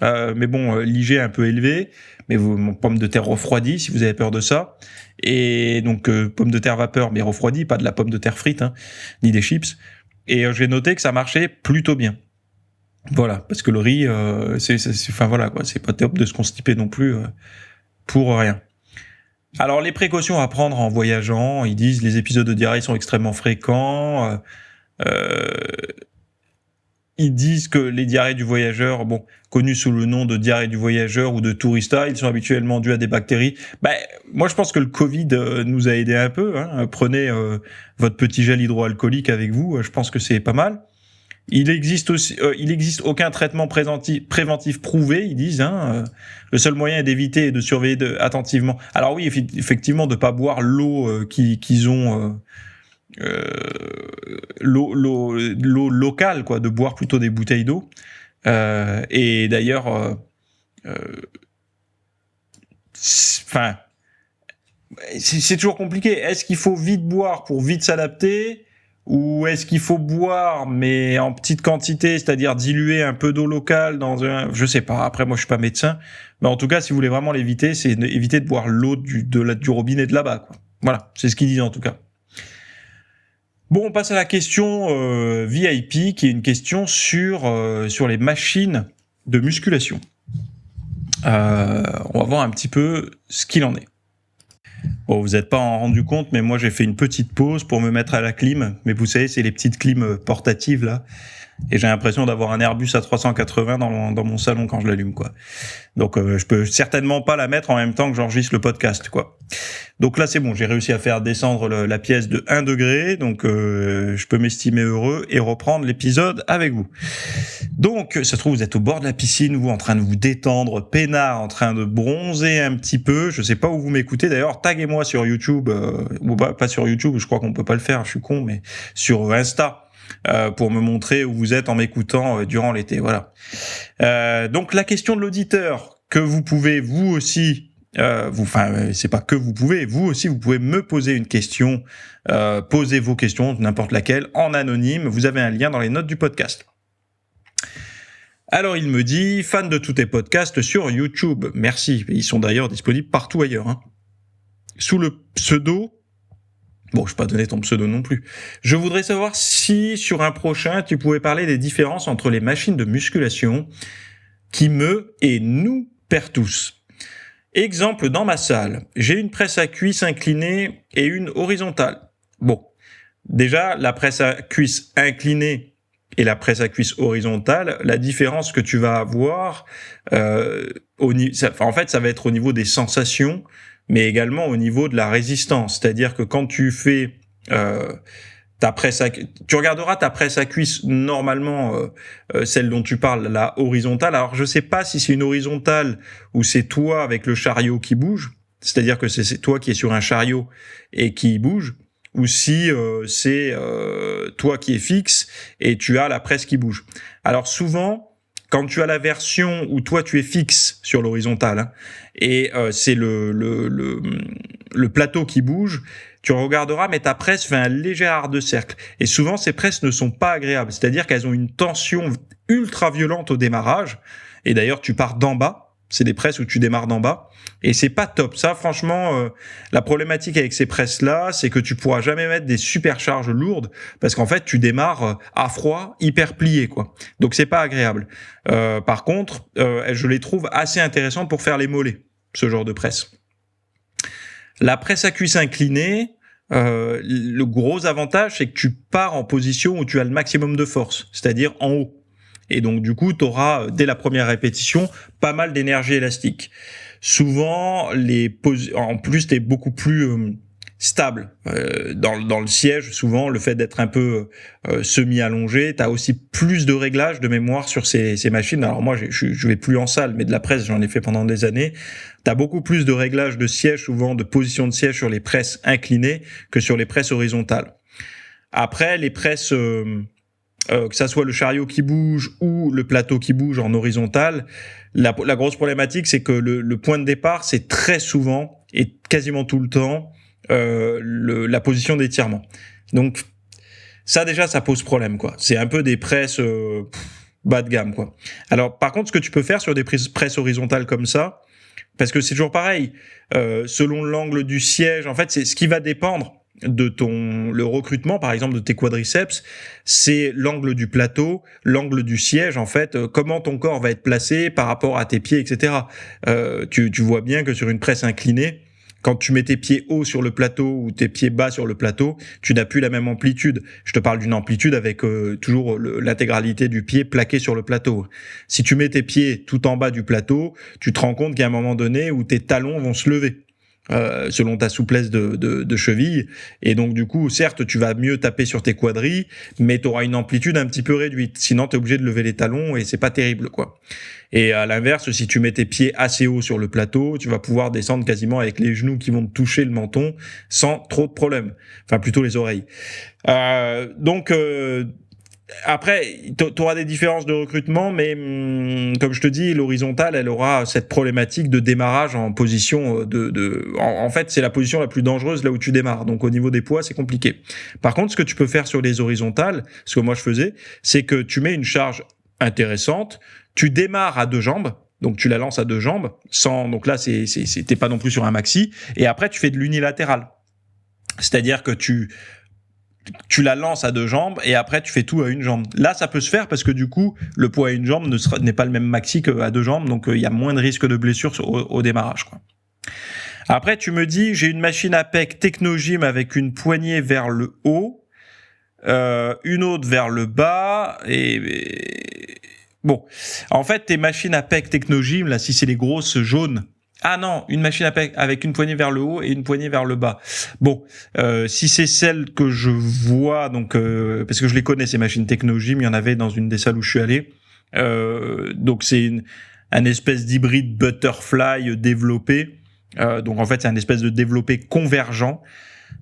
Mais bon, l'IG est un peu élevé, mais pomme de terre refroidie, si vous avez peur de ça. Et donc, pomme de terre vapeur, mais refroidie, pas de la pomme de terre frite, ni des chips. Et j'ai noté que ça marchait plutôt bien. Voilà, parce que le riz, voilà, quoi, c'est pas top de se constiper non plus pour rien. Alors, les précautions à prendre en voyageant, ils disent les épisodes de diarrhée sont extrêmement fréquents. Ils disent que les diarrhées du voyageur, connues sous le nom de diarrhée du voyageur ou de tourista, ils sont habituellement dus à des bactéries. Moi, je pense que le Covid nous a aidé un peu. Prenez votre petit gel hydroalcoolique avec vous. Je pense que c'est pas mal. Il existe aucun traitement préventif prouvé, ils disent. Le seul moyen est d'éviter et de surveiller attentivement. Alors oui, effectivement, de pas boire l'eau qu'ils ont, l'eau locale, quoi, de boire plutôt des bouteilles d'eau. Et d'ailleurs, c'est toujours compliqué. Est-ce qu'il faut vite boire pour vite s'adapter? Ou est-ce qu'il faut boire, mais en petite quantité, c'est-à-dire diluer un peu d'eau locale je sais pas. Après, moi, je suis pas médecin. Mais en tout cas, si vous voulez vraiment l'éviter, c'est éviter de boire l'eau du robinet de là-bas, quoi. Voilà. C'est ce qu'ils disent, en tout cas. Bon, on passe à la question VIP, qui est une question sur les machines de musculation. On va voir un petit peu ce qu'il en est. Bon, vous n'êtes pas en rendu compte, mais moi j'ai fait une petite pause pour me mettre à la clim. Mais vous savez, c'est les petites clims portatives là. Et j'ai l'impression d'avoir un Airbus A380 dans mon salon quand je l'allume, quoi. Donc je peux certainement pas la mettre en même temps que j'enregistre le podcast, quoi. Donc là c'est bon, j'ai réussi à faire descendre la pièce de 1 degré, donc je peux m'estimer heureux et reprendre l'épisode avec vous. Donc ça se trouve vous êtes au bord de la piscine, vous en train de vous détendre, peinard, en train de bronzer un petit peu. Je sais pas où vous m'écoutez d'ailleurs, taguez-moi sur YouTube, ou pas sur YouTube, je crois qu'on peut pas le faire, je suis con, mais sur Insta. Pour me montrer où vous êtes en m'écoutant durant l'été, voilà. Donc la question de l'auditeur que vous pouvez vous aussi, c'est pas que vous pouvez me poser une question, posez vos questions, n'importe laquelle, en anonyme. Vous avez un lien dans les notes du podcast. Alors il me dit, fan de tous tes podcasts sur YouTube, merci. Ils sont d'ailleurs disponibles partout ailleurs. Hein. Sous le pseudo. Bon, je vais pas donner ton pseudo non plus. Je voudrais savoir si, sur un prochain, tu pouvais parler des différences entre les machines de musculation qui me et nous perdent tous. Exemple, dans ma salle, j'ai une presse à cuisse inclinée et une horizontale. Bon, déjà, la presse à cuisse inclinée et la presse à cuisse horizontale, la différence que tu vas avoir, ça va être au niveau des sensations, mais également au niveau de la résistance. C'est-à-dire que quand tu fais tu regarderas ta presse à cuisse normalement, celle dont tu parles, la horizontale. Alors je sais pas si c'est une horizontale ou c'est toi avec le chariot qui bouge, c'est-à-dire que c'est toi qui es sur un chariot et qui bouge, ou si c'est toi qui es fixe et tu as la presse qui bouge. Alors souvent, quand tu as la version où toi tu es fixe sur l'horizontale, hein, et c'est le plateau qui bouge, tu regarderas, mais ta presse fait un léger art de cercle. Et souvent, ces presses ne sont pas agréables. C'est-à-dire qu'elles ont une tension ultra violente au démarrage. Et d'ailleurs, tu pars d'en bas. C'est des presses où tu démarres d'en bas. Et c'est pas top. Ça, franchement, la problématique avec ces presses-là, c'est que tu pourras jamais mettre des supercharges lourdes parce qu'en fait, tu démarres à froid, hyper plié, quoi. Donc, c'est pas agréable. Par contre, je les trouve assez intéressantes pour faire les mollets, ce genre de presse. La presse à cuisse inclinée, le gros avantage, c'est que tu pars en position où tu as le maximum de force, c'est-à-dire en haut. Et donc, du coup, tu auras, dès la première répétition, pas mal d'énergie élastique. Souvent, en plus, tu es beaucoup plus stable. Dans le siège, souvent, le fait d'être un peu semi-allongé, tu as aussi plus de réglages de mémoire sur ces machines. Alors moi, je vais plus en salle, mais de la presse, j'en ai fait pendant des années. Tu as beaucoup plus de réglages de siège, souvent de position de siège sur les presses inclinées que sur les presses horizontales. Après, les presses... que ça soit le chariot qui bouge ou le plateau qui bouge en horizontal, la grosse problématique, c'est que le point de départ, c'est très souvent et quasiment tout le temps la position d'étirement. Donc ça déjà, ça pose problème, quoi. C'est un peu des presses bas de gamme, quoi. Alors par contre, ce que tu peux faire sur des presses horizontales comme ça, parce que c'est toujours pareil, selon l'angle du siège, en fait, c'est ce qui va dépendre de le recrutement, par exemple, de tes quadriceps, c'est l'angle du plateau, l'angle du siège, en fait, comment ton corps va être placé par rapport à tes pieds, etc. Tu vois bien que sur une presse inclinée, quand tu mets tes pieds hauts sur le plateau ou tes pieds bas sur le plateau, tu n'as plus la même amplitude. Je te parle d'une amplitude avec toujours l'intégralité du pied plaqué sur le plateau. Si tu mets tes pieds tout en bas du plateau, tu te rends compte qu'il y a un moment donné où tes talons vont se lever. Selon ta souplesse de cheville, et donc du coup certes tu vas mieux taper sur tes quadris, mais tu auras une amplitude un petit peu réduite, sinon tu es obligé de lever les talons et c'est pas terrible, quoi. Et à l'inverse, si tu mets tes pieds assez haut sur le plateau, tu vas pouvoir descendre quasiment avec les genoux qui vont te toucher le menton sans trop de problèmes, enfin plutôt les oreilles. Après, tu auras des différences de recrutement, mais comme je te dis, l'horizontale, elle aura cette problématique de démarrage en position en fait, c'est la position la plus dangereuse là où tu démarres. Donc, au niveau des poids, c'est compliqué. Par contre, ce que tu peux faire sur les horizontales, ce que moi je faisais, c'est que tu mets une charge intéressante, tu démarres à 2 jambes, donc tu la lances à 2 jambes, donc là, t'es pas non plus sur un maxi, et après, tu fais de l'unilatéral. C'est-à-dire que tu tu la lances à 2 jambes et après tu fais tout à une jambe. Là, ça peut se faire parce que du coup, le poids à une jambe n'est pas le même maxi qu'à 2 jambes, donc il y a moins de risque de blessure au démarrage, quoi. Après, tu me dis, j'ai une machine à pec Technogym avec une poignée vers le haut, une autre vers le bas, et bon. En fait, tes machines à pec Technogym, là, si c'est les grosses jaunes, ah non, une machine à pec avec une poignée vers le haut et une poignée vers le bas. Bon, si c'est celle que je vois, donc parce que je les connais ces machines Technogym, il y en avait dans une des salles où je suis allé. Donc c'est un espèce d'hybride butterfly développé. Donc en fait c'est un espèce de développé convergent.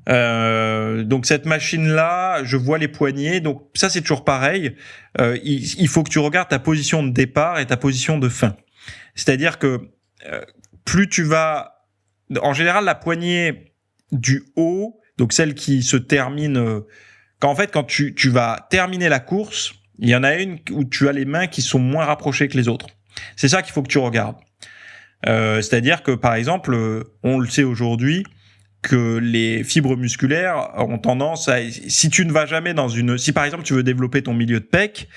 Donc cette machine-là, je vois les poignées. Donc ça c'est toujours pareil. Il faut que tu regardes ta position de départ et ta position de fin. C'est-à-dire que plus tu vas, en général la poignée du haut, donc celle qui se termine, quand tu vas terminer la course, il y en a une où tu as les mains qui sont moins rapprochées que les autres. C'est ça qu'il faut que tu regardes. C'est-à-dire que, par exemple, on le sait aujourd'hui, que les fibres musculaires ont tendance à... Si tu ne vas jamais si par exemple tu veux développer ton milieu de pec,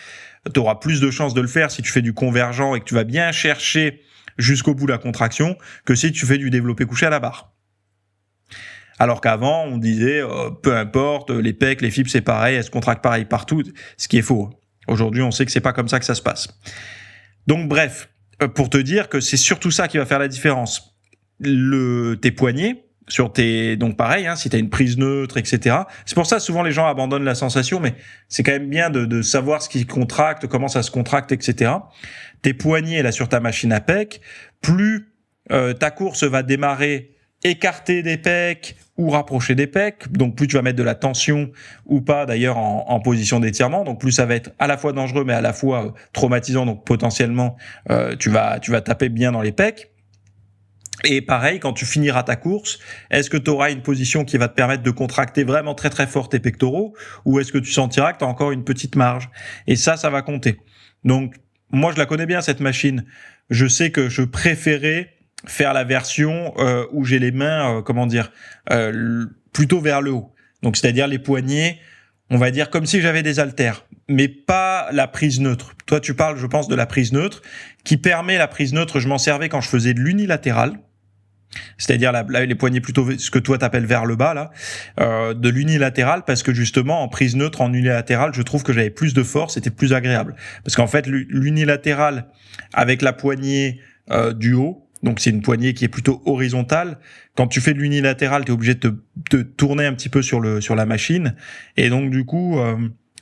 tu auras plus de chances de le faire si tu fais du convergent et que tu vas bien chercher jusqu'au bout la contraction que si tu fais du développé couché à la barre. Alors qu'avant, on disait, peu importe, les pecs, les fibres, c'est pareil, elles se contractent pareil partout, ce qui est faux. Aujourd'hui, on sait que c'est pas comme ça que ça se passe. Donc bref, pour te dire que c'est surtout ça qui va faire la différence. Tes poignets, donc pareil, si tu as une prise neutre, etc. C'est pour ça souvent les gens abandonnent la sensation, mais c'est quand même bien de savoir ce qui contracte, comment ça se contracte, etc. Tes poignets là sur ta machine à pec, plus ta course va démarrer écartée des pecs ou rapprochée des pecs, donc plus tu vas mettre de la tension ou pas d'ailleurs en position d'étirement, donc plus ça va être à la fois dangereux mais à la fois traumatisant, donc potentiellement tu vas taper bien dans les pecs. Et pareil, quand tu finiras ta course, est-ce que tu auras une position qui va te permettre de contracter vraiment très très fort tes pectoraux, ou est-ce que tu sentiras que tu as encore une petite marge? Et ça va compter. Donc moi je la connais bien cette machine. Je sais que je préférais faire la version où j'ai les mains, plutôt vers le haut. Donc c'est-à-dire les poignets, on va dire comme si j'avais des haltères, mais pas la prise neutre. Toi tu parles, je pense, de la prise neutre, qui permet la prise neutre. Je m'en servais quand je faisais de l'unilatéral, c'est-à-dire les poignets plutôt ce que toi t'appelles vers le bas là, de l'unilatéral, parce que justement en prise neutre, en unilatéral, je trouve que j'avais plus de force, c'était plus agréable. Parce qu'en fait l'unilatéral avec la poignée du haut, donc c'est une poignée qui est plutôt horizontale. Quand tu fais de l'unilatéral, tu es obligé de te tourner un petit peu sur la machine, et donc du coup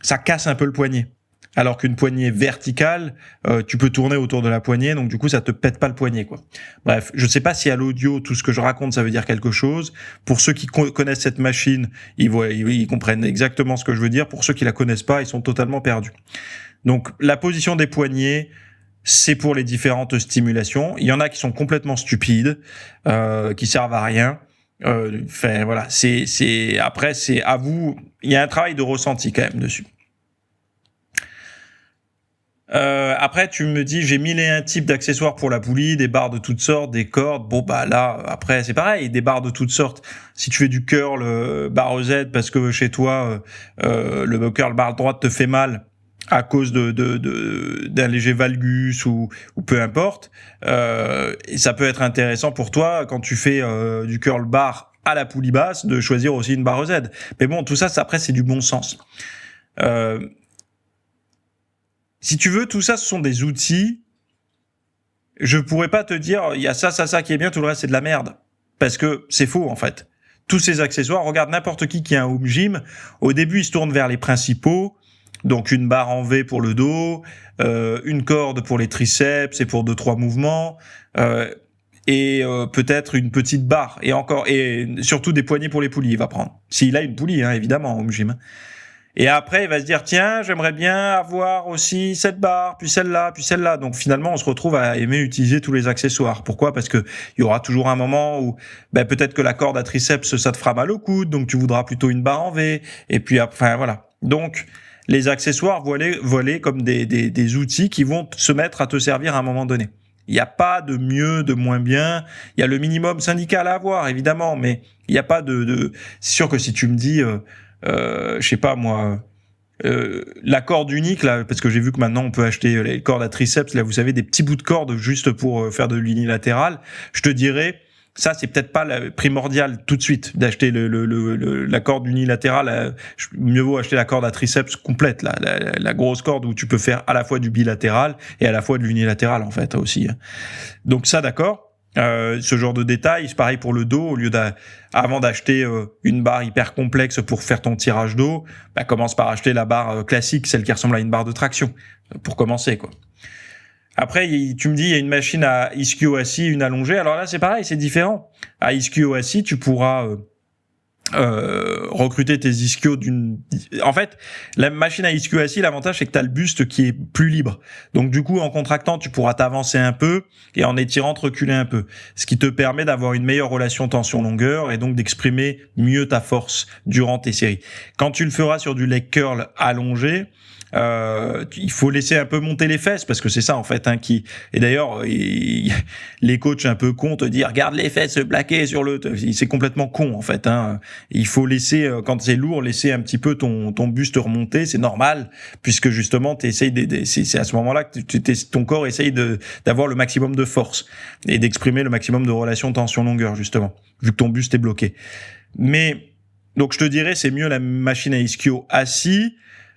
ça casse un peu le poignet. Alors qu'une poignée verticale, tu peux tourner autour de la poignée, donc du coup ça te pète pas le poignet, quoi. Bref, je sais pas si à l'audio tout ce que je raconte ça veut dire quelque chose. Pour ceux qui connaissent cette machine, ils comprennent exactement ce que je veux dire. Pour ceux qui la connaissent pas, ils sont totalement perdus. Donc la position des poignets, c'est pour les différentes stimulations. Il y en a qui sont complètement stupides, qui servent à rien. Voilà, après c'est à vous. Il y a un travail de ressenti quand même dessus. Après, tu me dis, j'ai 1001 types d'accessoires pour la poulie, des barres de toutes sortes, des cordes. Bon, bah là, après, c'est pareil, des barres de toutes sortes. Si tu fais du curl, barre Z, parce que chez toi, le curl barre droite te fait mal à cause d'un léger valgus ou peu importe, et ça peut être intéressant pour toi quand tu fais du curl barre à la poulie basse de choisir aussi une barre Z. Mais bon, tout ça, après, c'est du bon sens. Si tu veux, tout ça, ce sont des outils. Je pourrais pas te dire, il y a ça qui est bien, tout le reste c'est de la merde. Parce que c'est faux, en fait. Tous ces accessoires, regarde n'importe qui a un home gym. Au début, il se tourne vers les principaux. Donc, une barre en V pour le dos, une corde pour les triceps et pour 2-3 mouvements, et peut-être une petite barre. Et surtout des poignées pour les poulies, il va prendre. S'il a une poulie, évidemment, en home gym. Et après, il va se dire, tiens, j'aimerais bien avoir aussi cette barre, puis celle-là. Donc finalement, on se retrouve à aimer utiliser tous les accessoires. Pourquoi ? Parce que il y aura toujours un moment où peut-être que la corde à triceps, ça te fera mal au coude, donc tu voudras plutôt une barre en V. Et puis, voilà. Donc, les accessoires volés comme des outils qui vont se mettre à te servir à un moment donné. Il n'y a pas de mieux, de moins bien. Il y a le minimum syndical à avoir, évidemment, mais il n'y a pas c'est sûr que si tu me dis... je sais pas moi, la corde unique là, parce que j'ai vu que maintenant on peut acheter les cordes à triceps, là vous savez, des petits bouts de corde juste pour faire de l'unilatéral. Je te dirais, ça c'est peut-être pas primordial tout de suite d'acheter la corde unilatérale. Mieux vaut acheter la corde à triceps complète, là, la grosse corde où tu peux faire à la fois du bilatéral et à la fois de l'unilatéral en fait aussi. Donc ça, d'accord. Ce genre de détails, c'est pareil pour le dos. Au lieu avant d'acheter une barre hyper complexe pour faire ton tirage dos, commence par acheter la barre classique, celle qui ressemble à une barre de traction, pour commencer, quoi. Après, tu me dis, il y a une machine à ischio assis, une allongée. Alors là, c'est pareil, c'est différent. À ischio assis, tu pourras recruter tes ischios En fait, la machine à ischio assis, l'avantage c'est que tu as le buste qui est plus libre. Donc du coup, en contractant, tu pourras t'avancer un peu et en étirant, te reculer un peu. Ce qui te permet d'avoir une meilleure relation tension-longueur et donc d'exprimer mieux ta force durant tes séries. Quand tu le feras sur du leg curl allongé, il faut laisser un peu monter les fesses parce que c'est ça en fait et d'ailleurs les coachs un peu cons te disent regarde les fesses se plaquer sur c'est complètement con en fait, hein. Il faut laisser, quand c'est lourd, laisser un petit peu ton buste remonter, c'est normal puisque justement c'est à ce moment-là que ton corps essaye d'avoir le maximum de force et d'exprimer le maximum de relation tension-longueur justement vu que ton buste est bloqué. Mais donc je te dirais c'est mieux la machine à ischio assis.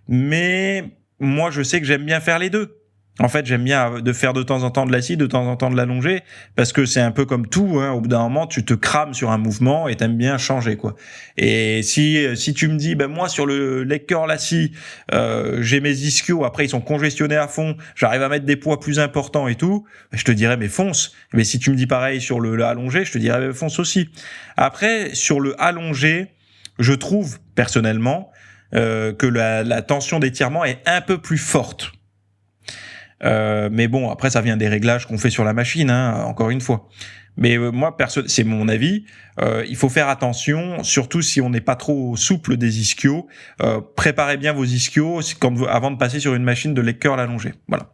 Mais moi, je sais que j'aime bien faire les deux. En fait, j'aime bien de faire de temps en temps de l'assis, de temps en temps de l'allongé, parce que c'est un peu comme tout, hein. Au bout d'un moment, tu te crames sur un mouvement et t'aimes bien changer, quoi. Et si tu me dis, moi, sur le leg curl assis, j'ai mes ischios, après, ils sont congestionnés à fond, j'arrive à mettre des poids plus importants et tout, je te dirais, mais fonce. Mais si tu me dis pareil sur le allongé, je te dirais, mais fonce aussi. Après, sur le allongé, je trouve, personnellement, que la tension d'étirement est un peu plus forte. Mais bon, après ça vient des réglages qu'on fait sur la machine, hein, encore une fois. Mais moi, c'est mon avis, il faut faire attention, surtout si on n'est pas trop souple des ischios. Préparez bien vos ischios avant de passer sur une machine de leg curl allongée. Voilà.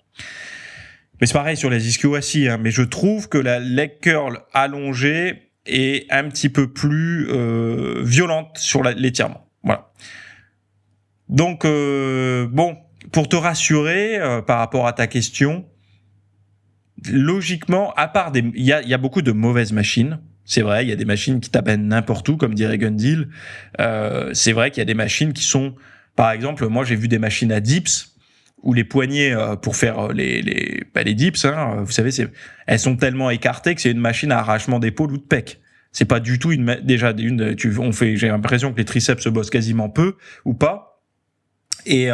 Mais c'est pareil sur les ischios assis, hein, mais je trouve que la leg curl allongée est un petit peu plus violente sur l'étirement. Voilà. Donc, pour te rassurer par rapport à ta question, logiquement, à part il y a beaucoup de mauvaises machines. C'est vrai, il y a des machines qui t'amènent n'importe où, comme dirait Gundil. C'est vrai qu'il y a des machines qui sont, par exemple, moi j'ai vu des machines à dips où les poignées pour faire les dips, hein, vous savez, elles sont tellement écartées que c'est une machine à arrachement d'épaule ou de pec. C'est pas du tout j'ai l'impression que les triceps se bossent quasiment peu ou pas. Et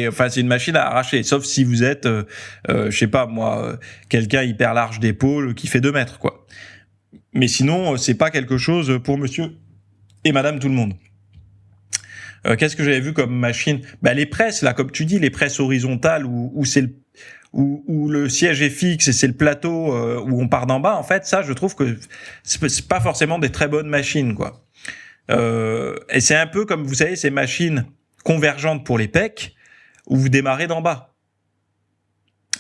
enfin c'est une machine à arracher, sauf si vous êtes je sais pas moi, quelqu'un hyper large d'épaule qui fait 2 mètres, quoi. Mais sinon c'est pas quelque chose pour monsieur et madame tout le monde. Qu'est-ce que j'avais vu comme machine? Les presses là, comme tu dis, les presses horizontales où le siège est fixe et c'est le plateau où on part d'en bas. En fait, ça, je trouve que c'est pas forcément des très bonnes machines, quoi. Et c'est un peu comme, vous savez, ces machines convergentes pour les pecs où vous démarrez d'en bas.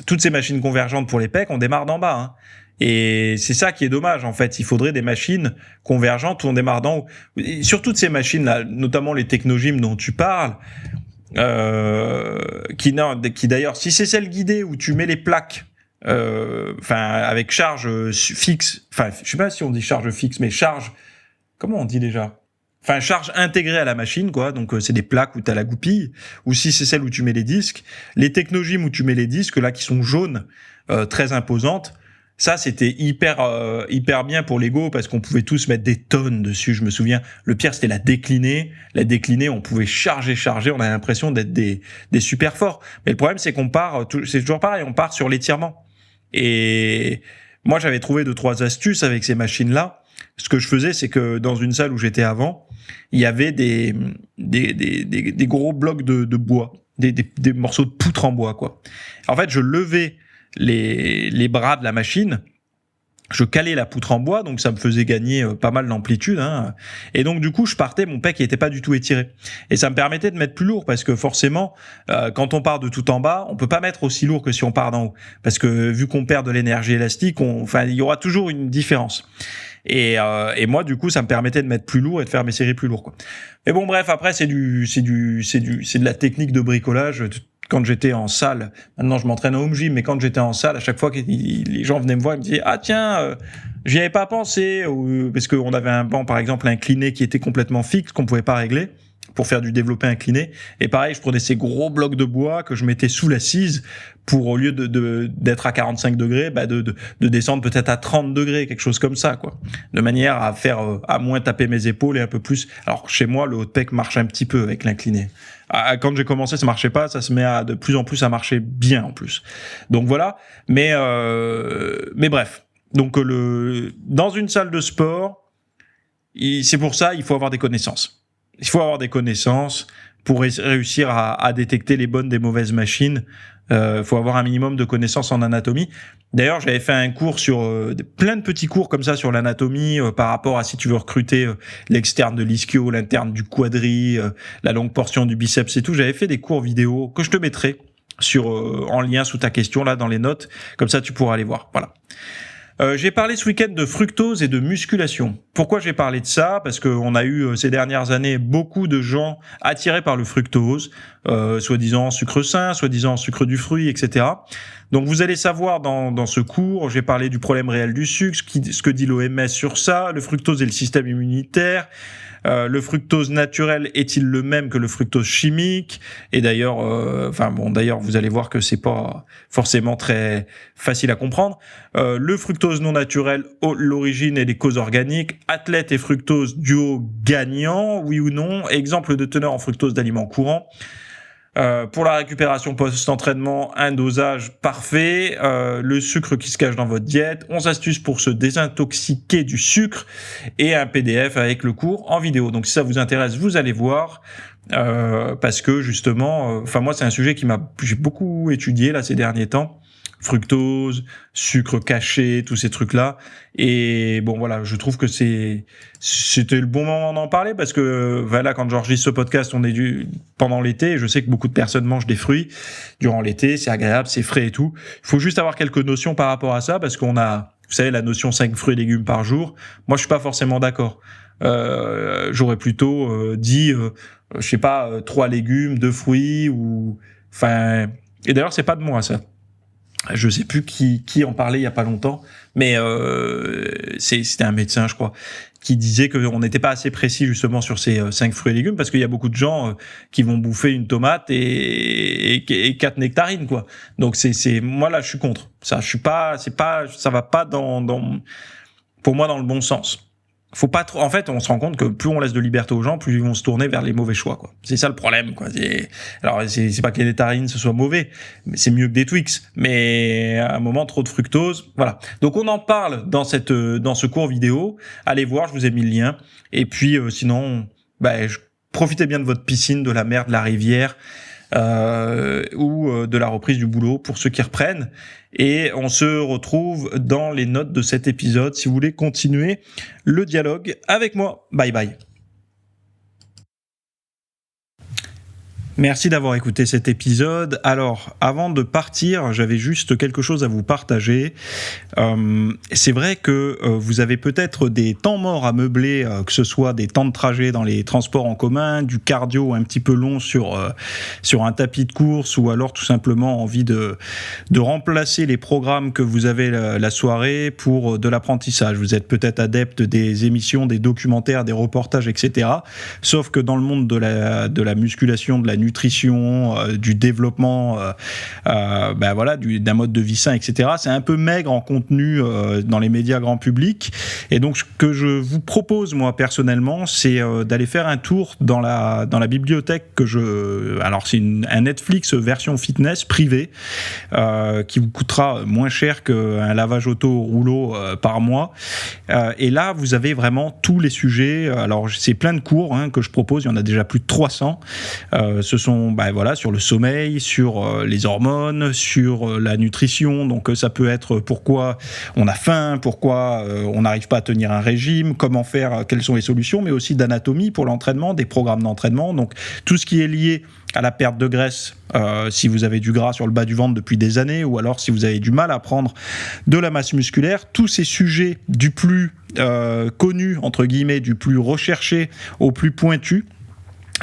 Toutes ces machines convergentes pour les pecs, on démarre d'en bas, hein. Et c'est ça qui est dommage, en fait. Il faudrait des machines convergentes où on démarre d'en haut. Et sur toutes ces machines-là, notamment les technogym dont tu parles, qui d'ailleurs, si c'est celle guidée où tu mets les plaques, avec charge fixe, je sais pas si on dit charge fixe, mais comment on dit déjà? Charge intégrée à la machine, quoi. Donc c'est des plaques où tu as la goupille, ou si c'est celle où tu mets les disques. Les technogym où tu mets les disques, là, qui sont jaunes, très imposantes, ça, c'était hyper bien pour l'ego parce qu'on pouvait tous mettre des tonnes dessus. Je me souviens, le pire, c'était la déclinée. La déclinée, on pouvait charger. On a l'impression d'être des super forts. Mais le problème, c'est c'est toujours pareil, on part sur l'étirement. Et moi, j'avais trouvé 2-3 astuces avec ces machines-là. Ce que je faisais, c'est que dans une salle où j'étais avant, il y avait des gros blocs de bois, des morceaux de poutre en bois, quoi. En fait, je levais les bras de la machine, je calais la poutre en bois, donc ça me faisait gagner pas mal d'amplitude, hein. Et donc du coup mon pec il était pas du tout étiré, et ça me permettait de mettre plus lourd parce que forcément quand on part de tout en bas, on peut pas mettre aussi lourd que si on part d'en haut, parce que vu qu'on perd de l'énergie élastique, il y aura toujours une différence. Et moi, du coup, ça me permettait de mettre plus lourd et de faire mes séries plus lourd, quoi. Mais bon, bref, après, c'est de la technique de bricolage. Quand j'étais en salle, maintenant je m'entraîne au home gym, mais quand j'étais en salle, à chaque fois que les gens venaient me voir, ils me disaient ah tiens, j'y avais pas pensé, parce qu'on avait un banc par exemple incliné qui était complètement fixe, qu'on pouvait pas régler pour faire du développé incliné. Et pareil, je prenais ces gros blocs de bois que je mettais sous l'assise pour, au lieu d'être à 45 degrés, de descendre peut-être à 30 degrés, quelque chose comme ça, quoi. De manière à faire, à moins taper mes épaules et un peu plus. Alors, chez moi, le haut de pec marche un petit peu avec l'incliné. Quand j'ai commencé, ça marchait pas, ça se met de plus en plus à marcher bien, en plus. Donc voilà. Mais bref. Donc, dans une salle de sport, c'est pour ça, il faut avoir des connaissances. Il faut avoir des connaissances pour réussir à détecter les bonnes des mauvaises machines. Faut avoir un minimum de connaissances en anatomie. D'ailleurs, j'avais fait un cours sur plein de petits cours comme ça sur l'anatomie par rapport à si tu veux recruter l'externe de l'ischio, l'interne du quadri, la longue portion du biceps et tout. J'avais fait des cours vidéo que je te mettrai en lien sous ta question là dans les notes. Comme ça, tu pourras aller voir. Voilà. J'ai parlé ce week-end de fructose et de musculation. Pourquoi j'ai parlé de ça ? Parce qu'on a eu ces dernières années beaucoup de gens attirés par le fructose, soi-disant sucre sain, soi-disant sucre du fruit, etc. Donc vous allez savoir dans ce cours, j'ai parlé du problème réel du sucre, ce que dit l'OMS sur ça, le fructose et le système immunitaire. Le fructose naturel est-il le même que le fructose chimique ? Et d'ailleurs, d'ailleurs, vous allez voir que c'est pas forcément très facile à comprendre. Le fructose non naturel, l'origine et les causes organiques. Athlète et fructose duo gagnant, oui ou non ? Exemple de teneur en fructose d'aliments courants. Pour la récupération post-entraînement, un dosage parfait, le sucre qui se cache dans votre diète, 11 astuces pour se désintoxiquer du sucre et un PDF avec le cours en vidéo. Donc si ça vous intéresse, vous allez voir, parce que justement, moi c'est un sujet j'ai beaucoup étudié là ces derniers temps. Fructose, sucre caché, tous ces trucs-là. Et bon, voilà, je trouve que c'était le bon moment d'en parler parce que, voilà, quand j'enregistre ce podcast, on est pendant l'été et je sais que beaucoup de personnes mangent des fruits durant l'été, c'est agréable, c'est frais et tout. Il faut juste avoir quelques notions par rapport à ça parce qu'on a, vous savez, la notion 5 fruits et légumes par jour. Moi, je suis pas forcément d'accord. J'aurais plutôt dit, 3 légumes, 2 fruits et d'ailleurs, c'est pas de moi, ça. Je sais plus qui en parlait il y a pas longtemps, mais c'était un médecin, je crois, qui disait qu'on n'était pas assez précis justement sur ces 5 fruits et légumes parce qu'il y a beaucoup de gens qui vont bouffer une tomate et 4 nectarines, quoi. Donc moi là je suis contre. Ça ça va pas pour moi dans le bon sens. Faut pas trop. En fait, on se rend compte que plus on laisse de liberté aux gens, plus ils vont se tourner vers les mauvais choix, quoi. C'est ça le problème, quoi. Alors, c'est pas que les nectarines ce soit mauvais, mais c'est mieux que des Twix. Mais à un moment, trop de fructose, voilà. Donc, on en parle dans ce cours vidéo. Allez voir, je vous ai mis le lien. Et puis, sinon, profitez bien de votre piscine, de la mer, de la rivière, ou de la reprise du boulot pour ceux qui reprennent. Et on se retrouve dans les notes de cet épisode si vous voulez continuer le dialogue avec moi. Bye bye. Merci d'avoir écouté cet épisode. Alors, avant de partir, j'avais juste quelque chose à vous partager. C'est vrai que vous avez peut-être des temps morts à meubler, que ce soit des temps de trajet dans les transports en commun, du cardio un petit peu long sur un tapis de course, ou alors tout simplement envie de remplacer les programmes que vous avez la soirée pour de l'apprentissage. Vous êtes peut-être adepte des émissions, des documentaires, des reportages, etc. Sauf que dans le monde de la musculation, de la nutrition, du développement, d'un mode de vie sain, etc. C'est un peu maigre en contenu dans les médias grand public. Et donc, ce que je vous propose, moi, personnellement, c'est d'aller faire un tour dans la bibliothèque alors, c'est un Netflix version fitness privée qui vous coûtera moins cher qu'un lavage auto au rouleau par mois. Et là, vous avez vraiment tous les sujets. Alors, c'est plein de cours que je propose. Il y en a déjà plus de 300. ce sont voilà, sur le sommeil, sur les hormones, sur la nutrition. Donc ça peut être pourquoi on a faim, pourquoi on n'arrive pas à tenir un régime, comment faire, quelles sont les solutions, mais aussi d'anatomie pour l'entraînement, des programmes d'entraînement. Donc tout ce qui est lié à la perte de graisse, si vous avez du gras sur le bas du ventre depuis des années, ou alors si vous avez du mal à prendre de la masse musculaire, tous ces sujets du plus connu, entre guillemets, du plus recherché au plus pointu,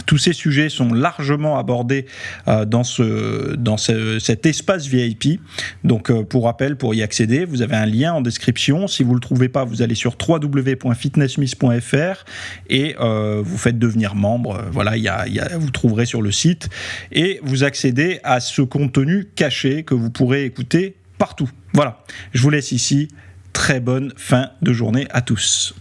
tous ces sujets sont largement abordés dans cet espace VIP. Donc, pour rappel, pour y accéder, vous avez un lien en description. Si vous ne le trouvez pas, vous allez sur www.fitnessmiss.fr et vous faites devenir membre. Voilà, vous trouverez sur le site. Et vous accédez à ce contenu caché que vous pourrez écouter partout. Voilà, je vous laisse ici. Très bonne fin de journée à tous.